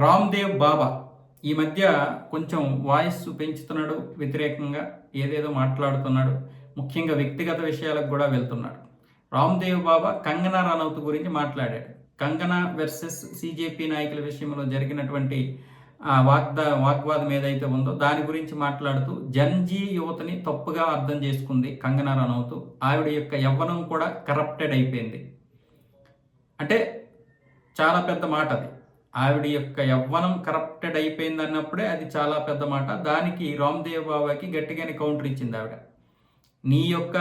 రామ్దేవ్ బాబా ఈ మధ్య కొంచెం వాయిస్ పెంచుతున్నాడు, వ్యతిరేకంగా ఏదేదో మాట్లాడుతున్నాడు. ముఖ్యంగా వ్యక్తిగత విషయాలకు కూడా వెళ్తున్నాడు. రామ్దేవ్ బాబా కంగనా రనౌత్ గురించి మాట్లాడాడు. కంగనా వర్సెస్ సిజేపీ నాయకుల విషయంలో జరిగినటువంటి వాగ్వాదం ఏదైతే ఉందో దాని గురించి మాట్లాడుతూ జన్జీ యువతని తప్పుగా అర్థం చేసుకుంది కంగనా రనౌత్. ఆవిడ యొక్క యవ్వనం కూడా కరప్టెడ్ అయిపోయింది. అంటే చాలా పెద్ద మాట అది. ఆవిడ యొక్క యవ్వనం కరప్టెడ్ అయిపోయింది అన్నప్పుడే అది చాలా పెద్ద మాట. దానికి రామ్దేవ్ బాబాకి గట్టిగానే కౌంటర్ ఇచ్చింది ఆవిడ. నీ యొక్క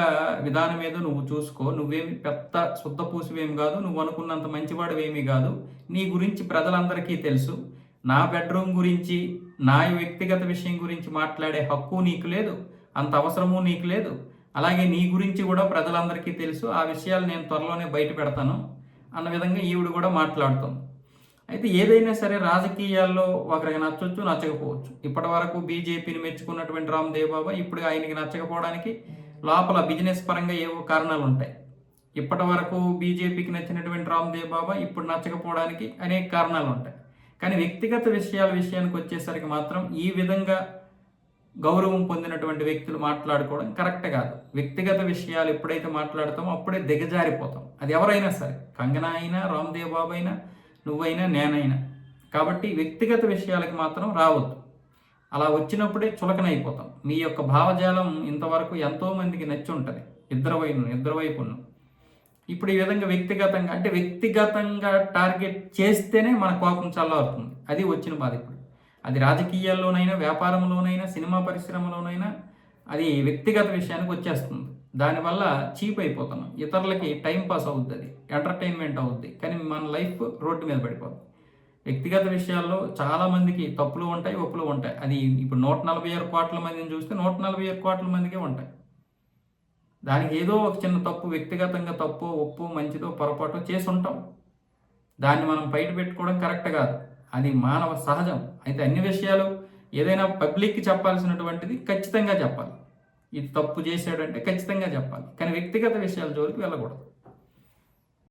విధానం ఏదో నువ్వు చూసుకో, నువ్వేమి పెద్ద శుద్ధపూసివేమి కాదు, నువ్వు అనుకున్నంత మంచివాడువేమీ కాదు, నీ గురించి ప్రజలందరికీ తెలుసు. నా బెడ్రూమ్ గురించి, నా వ్యక్తిగత విషయం గురించి మాట్లాడే హక్కు నీకు లేదు, అంత అవసరము నీకు లేదు. అలాగే నీ గురించి కూడా ప్రజలందరికీ తెలుసు, ఆ విషయాలు నేను త్వరలోనే బయట పెడతాను అన్న విధంగా ఈవిడ కూడా మాట్లాడుతుంది. అయితే ఏదైనా సరే రాజకీయాల్లో ఒకరికి నచ్చొచ్చు, నచ్చకపోవచ్చు. ఇప్పటి వరకు బీజేపీని మెచ్చుకున్నటువంటి రామ్దేవ్ బాబా ఇప్పుడు ఆయనకి నచ్చకపోవడానికి లోపల బిజినెస్ పరంగా ఏవో కారణాలు ఉంటాయి. ఇప్పటి వరకు బీజేపీకి నచ్చినటువంటి రామ్దేవ్ బాబా ఇప్పుడు నచ్చకపోవడానికి అనేక కారణాలు ఉంటాయి. కానీ వ్యక్తిగత విషయానికి వచ్చేసరికి మాత్రం ఈ విధంగా గౌరవం పొందినటువంటి వ్యక్తులు మాట్లాడుకోవడం కరెక్ట్ కాదు. వ్యక్తిగత విషయాలు ఎప్పుడైతే మాట్లాడతామో అప్పుడే దిగజారిపోతాం. అది ఎవరైనా సరే, కంగనా అయినా, రామ్దేవ్ బాబా అయినా, నువ్వైనా, నేనైనా. కాబట్టి వ్యక్తిగత విషయాలకు మాత్రం రావద్దు. అలా వచ్చినప్పుడే చులకనైపోతాం. మీ యొక్క భావజాలం ఇంతవరకు ఎంతోమందికి నచ్చి ఉంటుంది, ఇద్దరు వైపును. ఇప్పుడు ఈ విధంగా వ్యక్తిగతంగా టార్గెట్ చేస్తేనే మన కోపం చల్లారుతుంది. అది వచ్చిన బాధ. ఇప్పుడు అది రాజకీయాల్లోనైనా, వ్యాపారంలోనైనా, సినిమా పరిశ్రమలోనైనా అది వ్యక్తిగత విషయానికి వచ్చేస్తుంది. దానివల్ల చీప్ అయిపోతున్నాం. ఇతరులకి టైం పాస్ అవుద్ది, అది ఎంటర్టైన్మెంట్ అవుద్ది, కానీ మన లైఫ్ రోడ్డు మీద పడిపోతుంది. వ్యక్తిగత విషయాల్లో చాలామందికి తప్పులు ఉంటాయి, ఒప్పులు ఉంటాయి. అది ఇప్పుడు 146 కోట్ల మందిని చూస్తే 147 కోట్ల మందికే ఉంటాయి. దానికి ఏదో ఒక చిన్న తప్పు, వ్యక్తిగతంగా తప్పు, ఒప్పు, మంచిదో పొరపాటు చేసి ఉంటాం. దాన్ని మనం బయట పెట్టుకోవడం కరెక్ట్ కాదు. అది మానవ సహజం. అయితే అన్ని విషయాలు ఏదైనా పబ్లిక్కి చెప్పాల్సినటువంటిది ఖచ్చితంగా చెప్పాలి. ఇది తప్పు చేశాడంటే ఖచ్చితంగా చెప్పాలి. కానీ వ్యక్తిగత విషయాల జోలికి వెళ్ళకూడదు.